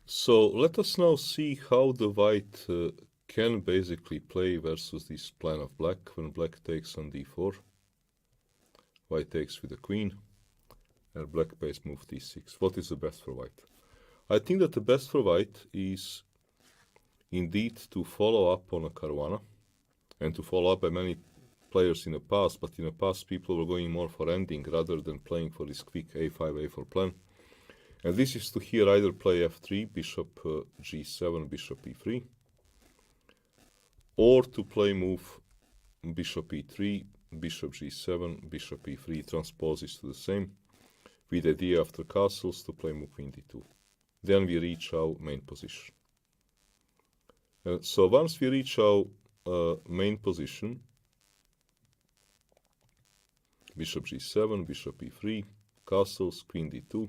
So let us now see how the white can basically play versus this plan of black. When black takes on d4, white takes with the queen, and black plays move d6. What is the best for white? I think that the best for white is indeed to follow up on a caruana, and to follow up by many players in the past, but in the past people were going more for ending rather than playing for this quick a5, a4 plan. And this is to here either play f3, bishop g7, bishop e3, or to play move bishop e3, bishop g7, bishop e3, transposes to the same, with the idea after castles to play move queen d2. Then we reach our main position. So once we reach our main position, bishop g7, bishop e3, castles, queen d2,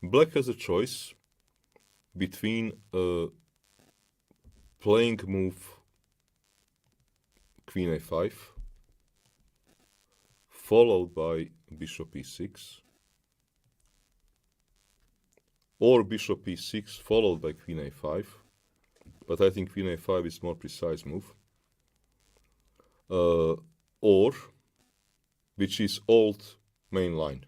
black has a choice between playing move queen a5, followed by bishop e6, or bishop e6 followed by queen a5, but I think queen a5 is more precise move, or, which is old main line.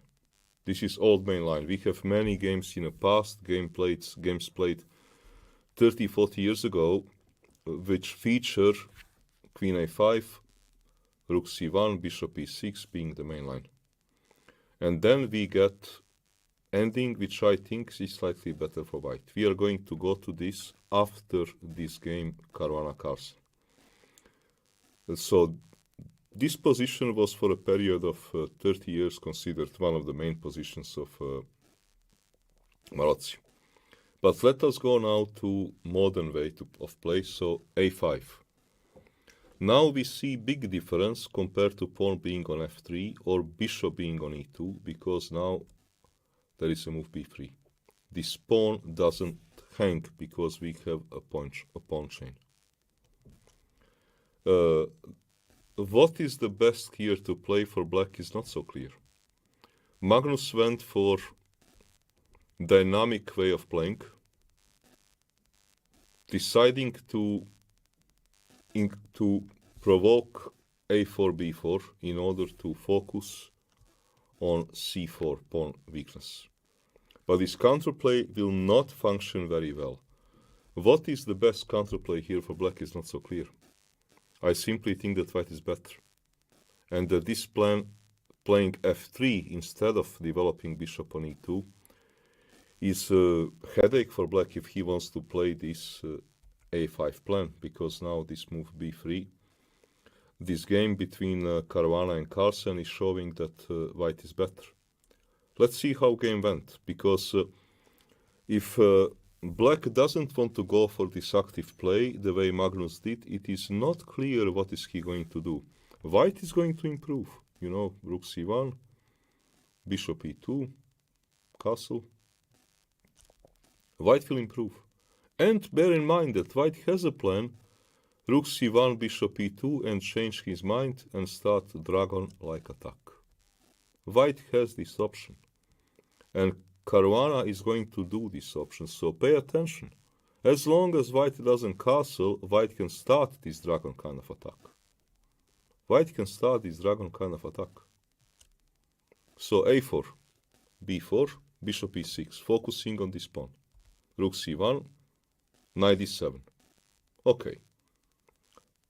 This is old main line. We have many games in the past, games played 30, 40 years ago, which feature queen a5, rook c1, bishop e6 being the main line. And then we get ending, which I think is slightly better for white. We are going to go to this after this game, Caruana Carlsen. So this position was for a period of 30 years considered one of the main positions of maroци. But let us go now to modern way of play, so a5. Now we see big difference compared to pawn being on f3 or bishop being on e2, because now there is a move b3. This pawn doesn't hang because we have a pawn chain. What is the best here to play for black is not so clear. Magnus went for dynamic way of playing, deciding to provoke a4, b4 in order to focus on c4 pawn weakness. But this counterplay will not function very well. What is the best counterplay here for black is not so clear. I simply think that white is better, and that this plan, playing f3 instead of developing bishop on e2, is a headache for black if he wants to play this a5 plan, because now this move b3, this game between Caruana and Carlsen is showing that white is better. Let's see how game went, because if black doesn't want to go for this active play the way Magnus did, it is not clear what is he going to do. White is going to improve, you know, rook c1, bishop e2, castle. White will improve. And bear in mind that white has a plan, rook c1, bishop e2, and change his mind and start dragon-like attack. White has this option. And Caruana is going to do this option, so pay attention. As long as white doesn't castle, white can start this dragon kind of attack. White can start this dragon kind of attack. So a4, b4, bishop e6, focusing on this pawn. Rook c1, knight d7. Okay.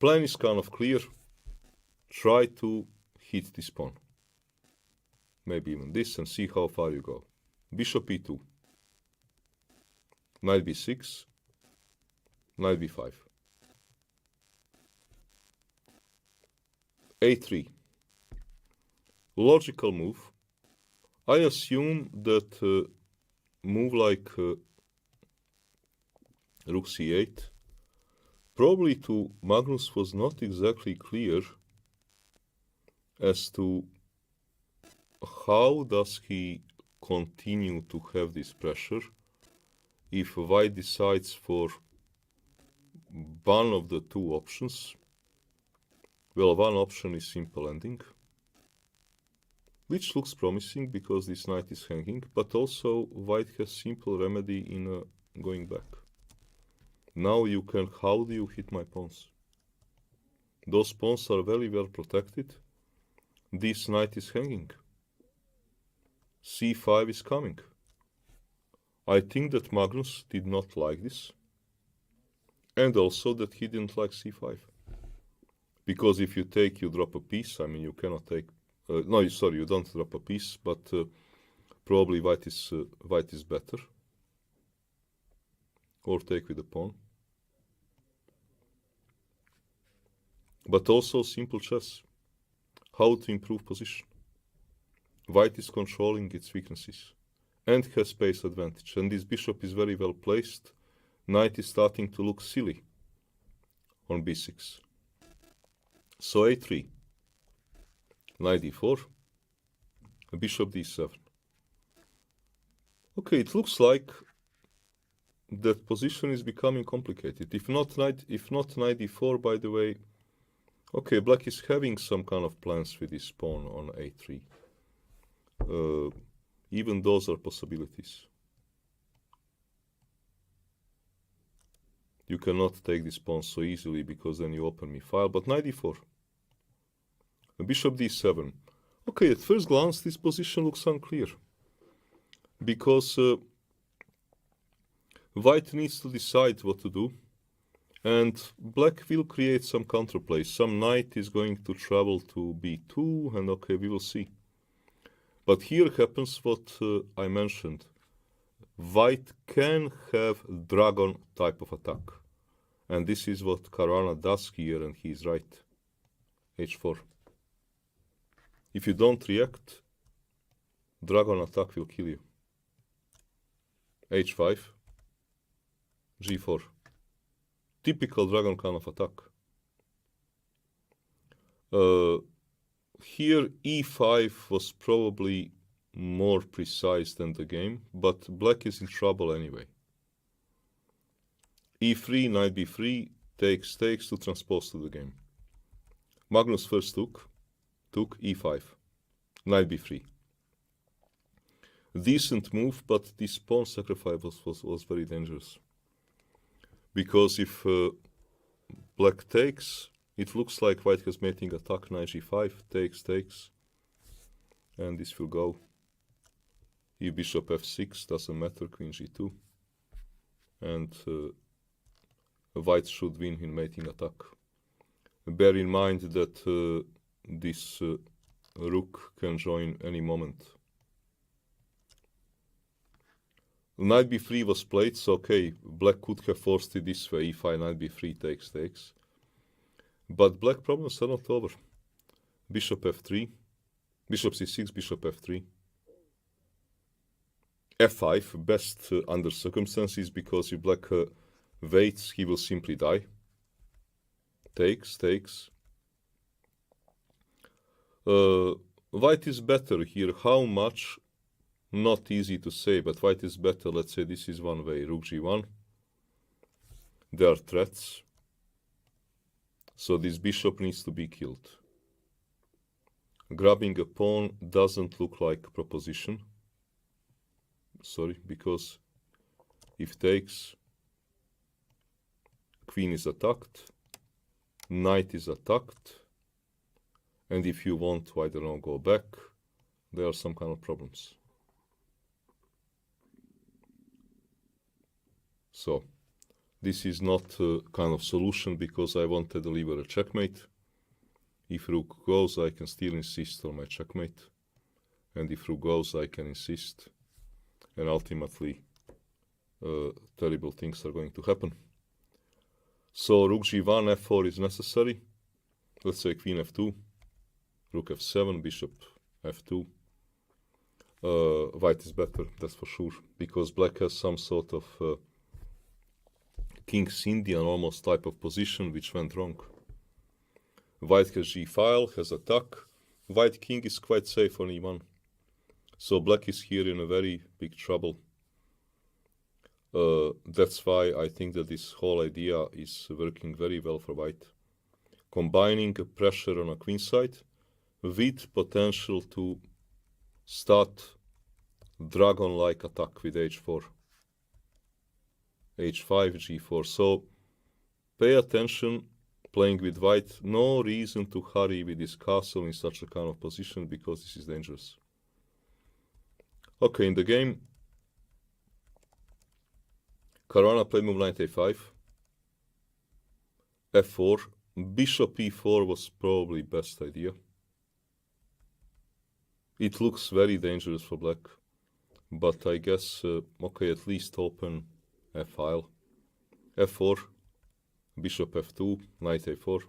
Plan is kind of clear. Try to hit this pawn. Maybe even this, and see how far you go. Bishop e2, knight b6, knight b5, a3, logical move. I assume that move like rook c8, probably to Magnus was not exactly clear as to how does he continue to have this pressure if white decides for one of the two options. Well, one option is simple ending, which looks promising because this knight is hanging, but also white has simple remedy in going back. Now you can, how do you hit my pawns? Those pawns are very well protected. This knight is hanging. c5 is coming. I think that Magnus did not like this. And also that he didn't like c5. Because if you take, you drop a piece. I mean, you cannot take... no, sorry, you don't drop a piece, but probably white is better. Or take with a pawn. But also simple chess. How to improve position. White is controlling its weaknesses and has space advantage. And this bishop is very well placed. Knight is starting to look silly on b6. So a3, knight d4, bishop d7. Okay, it looks like that position is becoming complicated. If not knight d4, by the way, okay, black is having some kind of plans with his pawn on a3. Even those are possibilities. You cannot take this pawn so easily because then you open me file, but knight d4. Bishop d7. Okay, at first glance this position looks unclear. Because white needs to decide what to do. And black will create some counterplay. Some knight is going to travel to b2, and okay, we will see. But here happens what I mentioned. White can have dragon type of attack. And this is what Caruana does here, and he's right. h4. If you don't react, dragon attack will kill you. h5, g4. Typical dragon kind of attack. Here e5 was probably more precise than the game, but black is in trouble anyway. e3, knight b3, takes to transpose to the game. Magnus first took e5, knight b3. Decent move, but this pawn sacrifice was very dangerous. Because if black takes, it looks like white has mating attack, knight g5, takes, and this will go. If bishop f6, doesn't matter, queen g2. And white should win in mating attack. Bear in mind that this rook can join any moment. Knight b3 was played, so okay, black could have forced it this way, e5, knight b3, takes. But black problems are not over. Bishop f3, bishop c6, bishop f3. f5, best under circumstances, because if black waits, he will simply die. Takes. White is better here. How much? Not easy to say, but white is better. Let's say this is one way. Rook g1. There are threats. So this bishop needs to be killed. Grabbing a pawn doesn't look like a proposition. Sorry, because if takes, queen is attacked, knight is attacked, and if you want to, I don't know, go back, there are some kind of problems. So, this is not a kind of solution because I want to deliver a checkmate. If rook goes, I can still insist on my checkmate. And if rook goes, I can insist. And ultimately, terrible things are going to happen. So, rook g1, f4 is necessary. Let's say queen f2, rook f7, bishop f2. White is better, that's for sure, because black has some sort of King's Indian almost type of position which went wrong. White has g-file, has attack. White king is quite safe on e1. So black is here in a very big trouble. That's why I think that this whole idea is working very well for white. Combining a pressure on a queen side with potential to start dragon-like attack with h4. h5, g4. So pay attention playing with white. No reason to hurry with this castle in such a kind of position because this is dangerous. Okay, in the game, Caruana played move knight a5, f4, bishop e4 was probably best idea. It looks very dangerous for black, but I guess, okay, at least open f-file. f4, bishop f2, knight a4,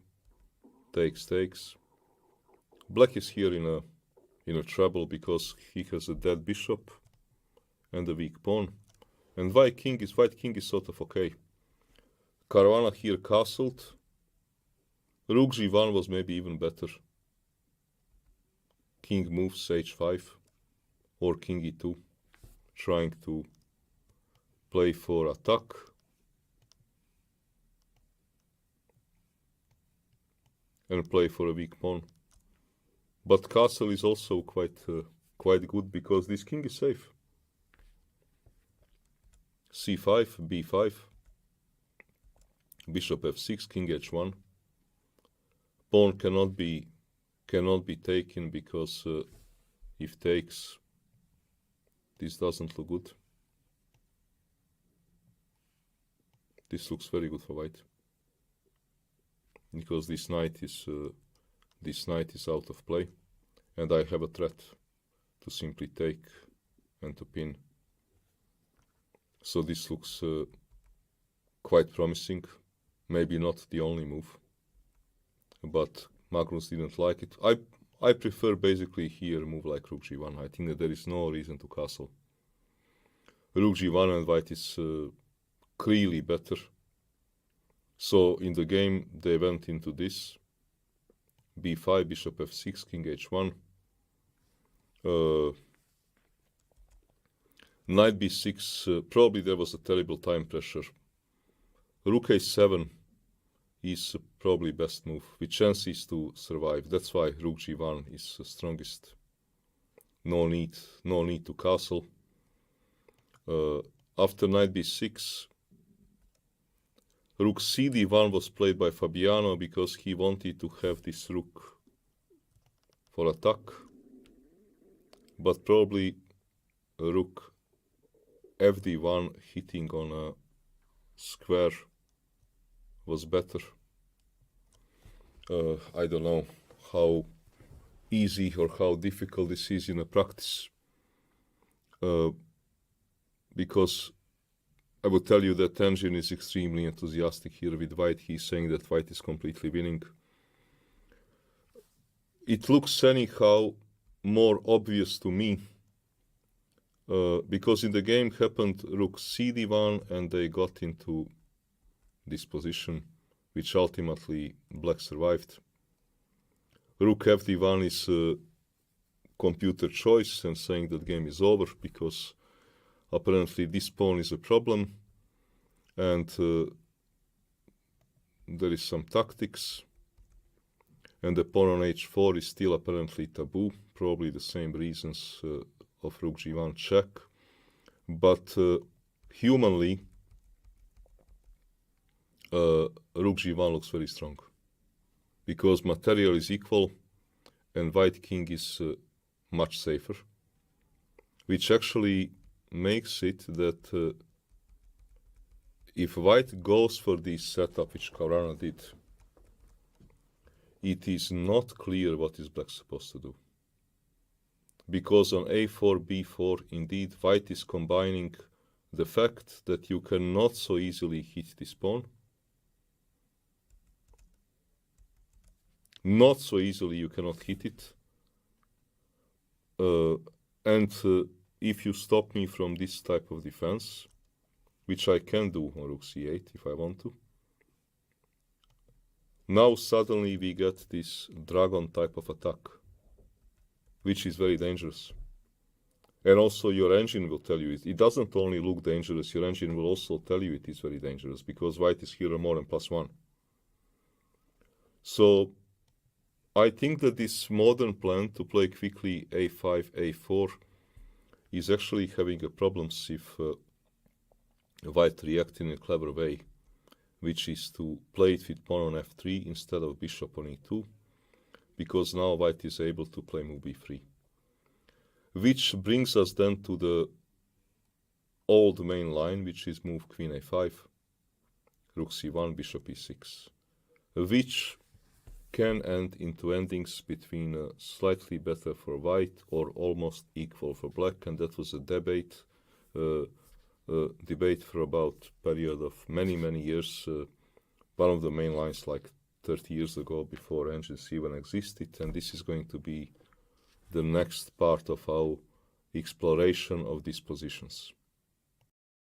takes. Black is here in a trouble because he has a dead bishop and a weak pawn. And white king is sort of okay. Caruana here castled. Rook g1 was maybe even better. King moves h5 or king e2, trying to play for attack. And play for a weak pawn. But castle is also quite good because this king is safe. c5, b5, bishop f6, king h1. Pawn cannot be taken because if takes, this doesn't look good. This looks very good for white because this knight is out of play, and I have a threat to simply take and to pin. So this looks quite promising. Maybe not the only move, but Magnus didn't like it. I prefer basically here a move like rook g1. I think that there is no reason to castle. Rook g1 and white is clearly better. So in the game they went into this. b5, bishop f6, king h1. Knight b6, probably there was a terrible time pressure. Rook a7 is probably best move, with chances to survive. That's why rook g1 is the strongest. No need to castle. After knight b6, rook cd1 was played by Fabiano because he wanted to have this rook for attack. But probably rook fd1 hitting on a square was better. I don't know how easy or how difficult this is in a practice. Because I would tell you that Tangent is extremely enthusiastic here with white. He's saying that white is completely winning. It looks anyhow more obvious to me because in the game happened rook cd1 and they got into this position, which ultimately black survived. Rook fd1 is a computer choice and saying that game is over because apparently this pawn is a problem and there is some tactics, and the pawn on h4 is still apparently taboo, probably the same reasons of rook g1 check. But humanly, rook g1 looks very strong because material is equal and white king is much safer, which actually makes it that if white goes for this setup which Caruana did, it is not clear what is black supposed to do. Because on a4, b4, indeed, white is combining the fact that you cannot so easily hit this pawn. Not so easily you cannot hit it. If you stop me from this type of defense, which I can do on rook c8 if I want to, now suddenly we get this dragon type of attack, which is very dangerous. And also your engine will tell you it doesn't only look dangerous, your engine will also tell you it is very dangerous because white is here more than +1. So I think that this modern plan to play quickly a5, a4 is actually having a problems if white reacted in a clever way, which is to play it with pawn on f3 instead of bishop on e2, because now white is able to play move b3. Which brings us then to the old main line, which is move queen a5, rook c1, bishop e6, which can end into endings between slightly better for white or almost equal for black, and that was a debate for about period of many years. One of the main lines like 30 years ago, before engines even existed, and this is going to be the next part of our exploration of these positions.